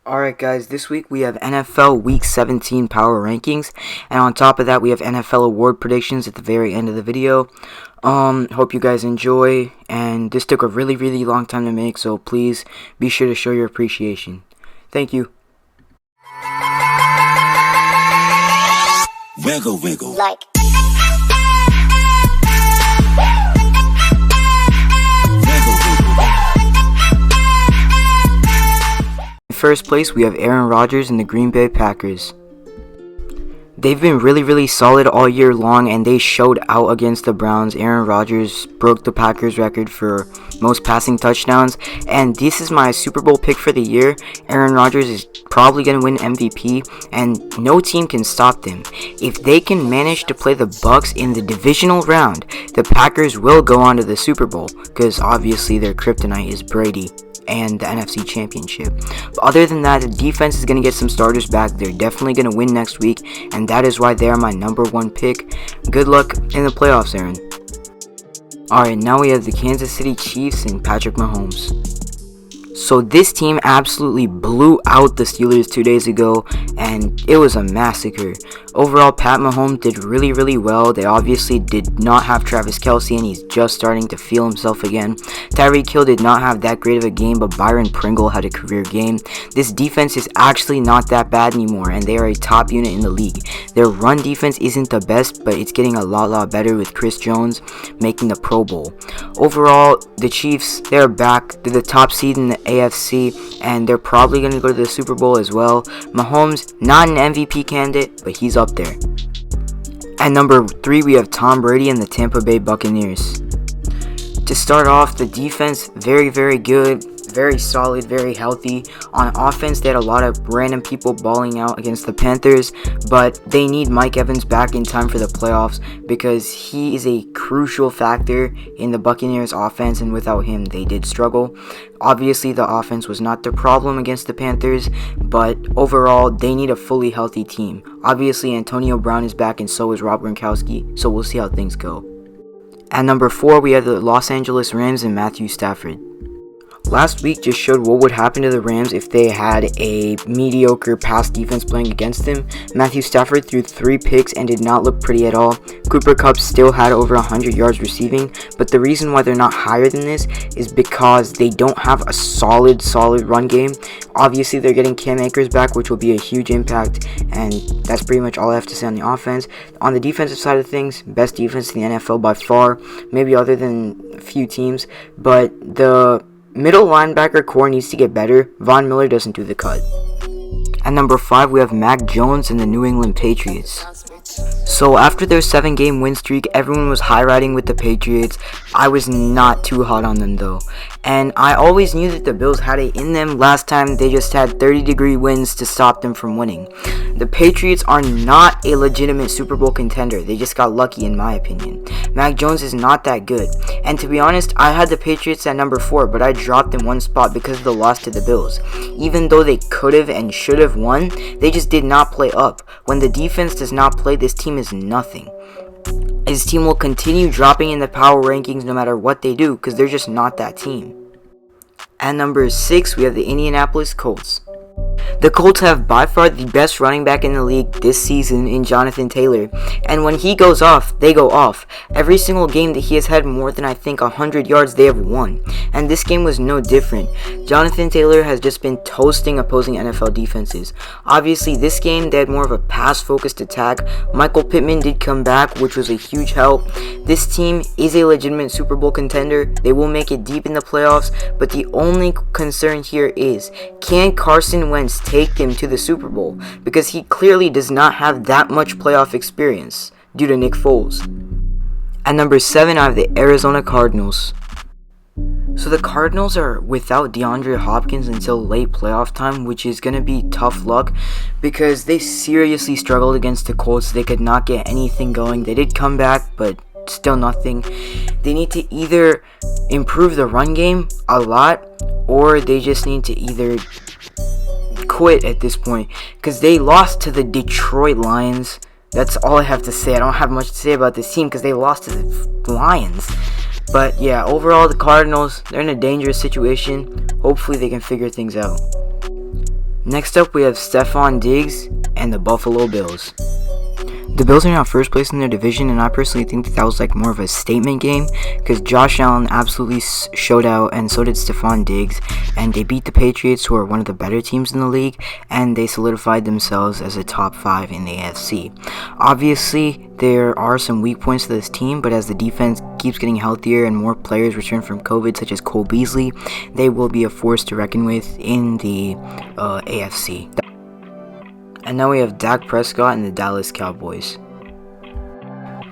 Alright guys, this week we have NFL Week 17 Power Rankings, and on top of that we have NFL Award predictions at the very end of the video. Hope you guys enjoy, and this took a really long time to make, so please be sure to show your appreciation. Thank you. Wiggle, wiggle. Like. In first place, we have Aaron Rodgers and the Green Bay Packers. They've been really solid all year long, and they showed out against the Browns. Aaron Rodgers broke the Packers record for most passing touchdowns, and this is my Super Bowl pick for the year. Aaron Rodgers is probably going to win MVP, and no team can stop them. If they can manage to play the Bucks in the divisional round, the Packers will go on to the Super Bowl, because obviously their kryptonite is Brady and the NFC Championship. But other than that, the defense is going to get some starters back. They're definitely going to win next week, and that is why they are my number one pick. Good luck in the playoffs, Aaron. Alright, now we have the Kansas City Chiefs and Patrick Mahomes. So this team absolutely blew out the Steelers 2 days ago, and it was a massacre. Overall, Pat Mahomes did really well. They obviously did not have Travis Kelce, and he's just starting to feel himself again. Tyreek Hill did not have that great of a game, but Byron Pringle had a career game. This defense is actually not that bad anymore, and they are a top unit in the league. Their run defense isn't the best, but it's getting a lot better with Chris Jones making the Pro Bowl. Overall, the Chiefs, they're back. They're the top seed in the AFC, and they're probably going to go to the Super Bowl as well. Mahomes, not an MVP candidate, but he's up there. At number 3, we have Tom Brady and the Tampa Bay Buccaneers. To start off, the defense, very good, very solid, very healthy. On offense, they had a lot of random people balling out against the Panthers, but they need Mike Evans back in time for the playoffs because he is a crucial factor in the Buccaneers offense, and without him, they did struggle. Obviously, the offense was not the problem against the Panthers, but overall, they need a fully healthy team. Obviously, Antonio Brown is back, and so is Rob Gronkowski, so we'll see how things go. At number 4, we have the Los Angeles Rams and Matthew Stafford. Last week just showed what would happen to the Rams if they had a mediocre pass defense playing against them. Matthew Stafford threw 3 picks and did not look pretty at all. Cooper Kupp still had over 100 yards receiving, but the reason why they're not higher than this is because they don't have a solid run game. Obviously, they're getting Cam Akers back, which will be a huge impact, and that's pretty much all I have to say on the offense. On the defensive side of things, best defense in the NFL by far, maybe other than a few teams, but the middle linebacker core needs to get better. Von Miller doesn't do the cut. At number 5, we have Mac Jones and the New England Patriots. So after their 7-game win streak, everyone was high riding with the Patriots. I was not too hot on them though. And I always knew that the Bills had it in them. Last time they just had 30-degree winds to stop them from winning. The Patriots are not a legitimate Super Bowl contender. They just got lucky in my opinion. Mac Jones is not that good. And to be honest, I had the Patriots at number 4, but I dropped them one spot because of the loss to the Bills. Even though they could have and should have won, they just did not play up. When the defense does not play, this team is nothing. His team will continue dropping in the power rankings no matter what they do because they're just not that team. At number 6, we have the Indianapolis Colts. The Colts have by far the best running back in the league this season in Jonathan Taylor, and when he goes off, they go off. Every single game that he has had more than 100 yards, they have won, and this game was no different. Jonathan Taylor has just been toasting opposing NFL defenses. Obviously, this game, they had more of a pass-focused attack. Michael Pittman did come back, which was a huge help. This team is a legitimate Super Bowl contender. They will make it deep in the playoffs, but the only concern here is, can Carson Wentz take them to the Super Bowl? Because he clearly does not have that much playoff experience due to Nick Foles. At number 7, I have the Arizona Cardinals. So the Cardinals are without DeAndre Hopkins until late playoff time, which is going to be tough luck because they seriously struggled against the Colts. They could not get anything going. They did come back, but still nothing. They need to either improve the run game a lot, or they just need to either quit at this point because they lost to the Detroit Lions. That's all I have to say. I don't have much to say about this team because they lost to the Lions. But yeah, overall the Cardinals, they're in a dangerous situation. Hopefully they can figure things out. Next up, we have Stephon Diggs and the Buffalo Bills. The Bills are now first place in their division, and I personally think that was like more of a statement game because Josh Allen absolutely showed out, and so did Stephon Diggs, and they beat the Patriots, who are one of the better teams in the league, and they solidified themselves as a top 5 in the AFC. Obviously, there are some weak points to this team, but as the defense keeps getting healthier and more players return from COVID, such as Cole Beasley, they will be a force to reckon with in the AFC. And now we have Dak Prescott and the Dallas Cowboys.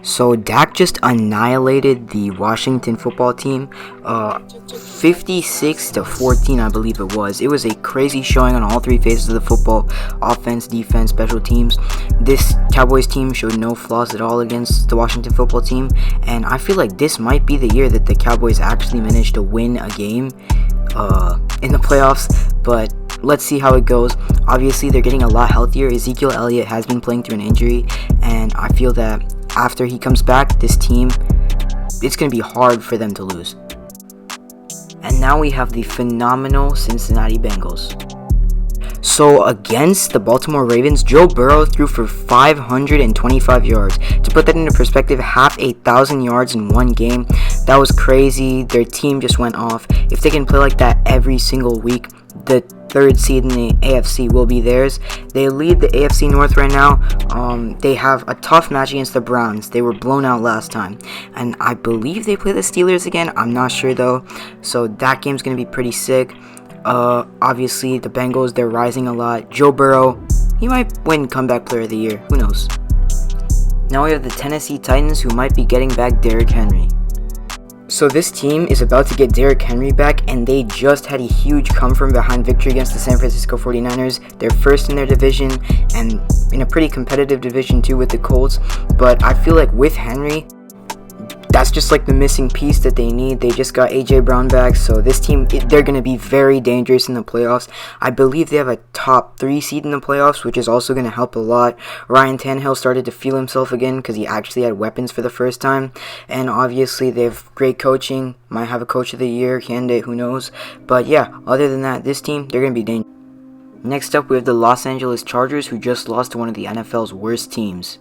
So Dak just annihilated the Washington football team, 56-14, I believe it was. It was a crazy showing on all three phases of the football: offense, defense, special teams. This Cowboys team showed no flaws at all against the Washington football team, and I feel like this might be the year that the Cowboys actually managed to win a game in the playoffs, but let's see how it goes. Obviously, they're getting a lot healthier. Ezekiel Elliott has been playing through an injury, and I feel that after he comes back, this team, it's going to be hard for them to lose. And now we have the phenomenal Cincinnati Bengals. So against the Baltimore Ravens, Joe Burrow threw for 525 yards. To put that into perspective, 1,000 yards in one game. That was crazy. Their team just went off. If they can play like that every single week, the third seed in the AFC will be theirs. They lead the AFC North right now. They have a tough match against the Browns. They were blown out last time, and I believe they play the Steelers again. I'm not sure though, so that game's gonna be pretty sick. Obviously the Bengals, they're rising a lot. Joe Burrow, he might win comeback player of the year, who knows. Now we have the Tennessee Titans, who might be getting back Derrick Henry. So this team is about to get Derrick Henry back, and they just had a huge come from behind victory against the San Francisco 49ers. They're first in their division, and in a pretty competitive division too with the Colts. But I feel like with Henry, that's just like the missing piece that they need. They just got AJ Brown back, so this team, they're going to be very dangerous in the playoffs. I believe they have a top 3 seed in the playoffs, which is also going to help a lot. Ryan Tannehill started to feel himself again because he actually had weapons for the first time, and obviously they have great coaching. Might have a coach of the year candidate, who knows. But yeah, other than that, this team, they're going to be dangerous. Next up, we have the Los Angeles Chargers, who just lost to one of the NFL's worst teams.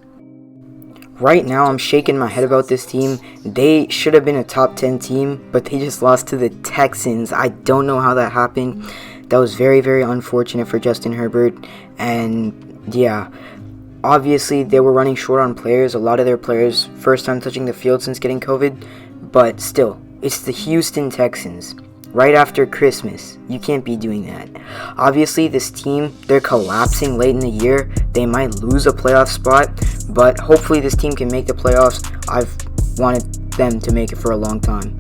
Right now, I'm shaking my head about this team. They should have been a top 10 team, but they just lost to the Texans. I don't know how that happened. That was very, very unfortunate for Justin Herbert. And yeah, obviously they were running short on players. A lot of their players, first time touching the field since getting COVID. But still, it's the Houston Texans. Right after Christmas, you can't be doing that. Obviously, this team, they're collapsing late in the year. They might lose a playoff spot, but hopefully this team can make the playoffs. I've wanted them to make it for a long time.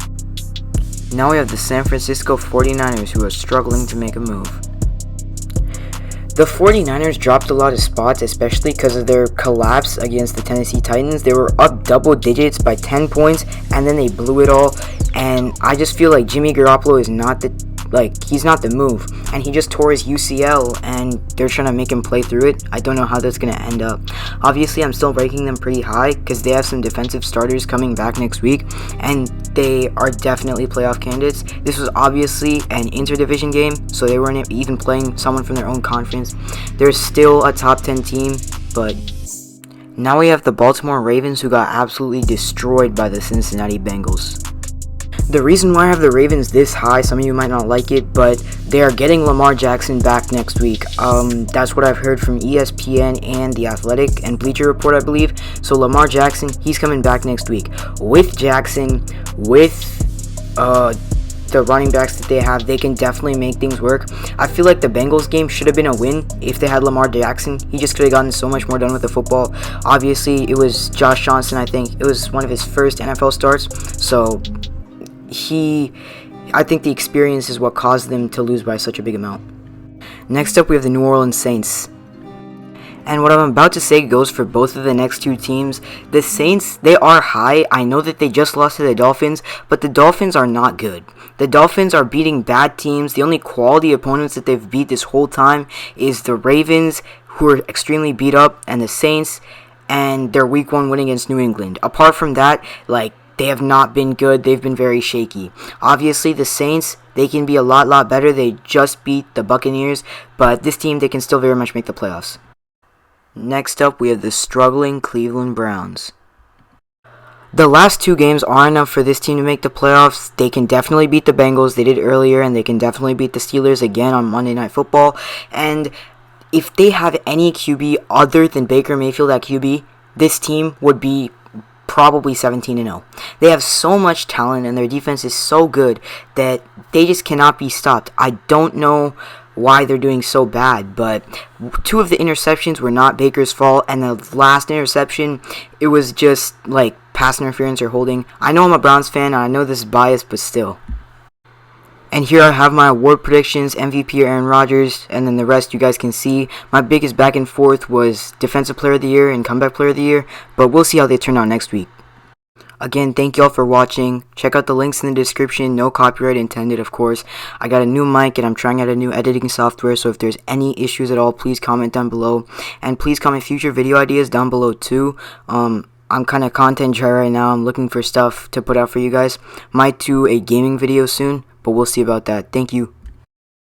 Now we have the San Francisco 49ers, who are struggling to make a move. The 49ers dropped a lot of spots, especially because of their collapse against the Tennessee Titans. They were up double digits by 10 points, and then they blew it all. And I just feel like Jimmy Garoppolo is he's not the move. And he just tore his UCL, and they're trying to make him play through it. I don't know how that's going to end up. Obviously, I'm still ranking them pretty high because they have some defensive starters coming back next week, and they are definitely playoff candidates. This was obviously an interdivision game, so they weren't even playing someone from their own conference. They're still a top 10 team, but now we have the Baltimore Ravens, who got absolutely destroyed by the Cincinnati Bengals. The reason why I have the Ravens this high, some of you might not like it, but they are getting Lamar Jackson back next week. That's what I've heard from ESPN and The Athletic and Bleacher Report, I believe. So Lamar Jackson, he's coming back next week. With Jackson, with the running backs that they have, they can definitely make things work. I feel like the Bengals game should have been a win if they had Lamar Jackson. He just could have gotten so much more done with the football. Obviously, it was Josh Johnson, I think. It was one of his first NFL starts, so I think the experience is what caused them to lose by such a big amount. Next up, we have the New Orleans Saints. And what I'm about to say goes for both of the next two teams. The Saints, they are high. I know that they just lost to the Dolphins, but the Dolphins are not good. The Dolphins are beating bad teams. The only quality opponents that they've beat this whole time is the Ravens, who are extremely beat up, and the Saints, and their week 1 win against New England. Apart from that, they have not been good. They've been very shaky. Obviously, the Saints, they can be a lot better. They just beat the Buccaneers, but this team, they can still very much make the playoffs. Next up, we have the struggling Cleveland Browns. The last 2 games are enough for this team to make the playoffs. They can definitely beat the Bengals. They did earlier, and they can definitely beat the Steelers again on Monday Night Football. And if they have any QB other than Baker Mayfield at QB, this team would be probably 17-0. They have so much talent, and their defense is so good that they just cannot be stopped. I don't know why they're doing so bad, but 2 of the interceptions were not Baker's fault, and the last interception, it was just like pass interference or holding. I know I'm a Browns fan, and I know this is biased, but still. And here I have my award predictions, MVP Aaron Rodgers, and then the rest you guys can see. My biggest back and forth was Defensive Player of the Year and Comeback Player of the Year, but we'll see how they turn out next week. Again, thank y'all for watching. Check out the links in the description. No copyright intended, of course. I got a new mic and I'm trying out a new editing software, so if there's any issues at all, please comment down below. And please comment future video ideas down below too. I'm kind of content dry right now. I'm looking for stuff to put out for you guys. Might do a gaming video soon, but we'll see about that. Thank you.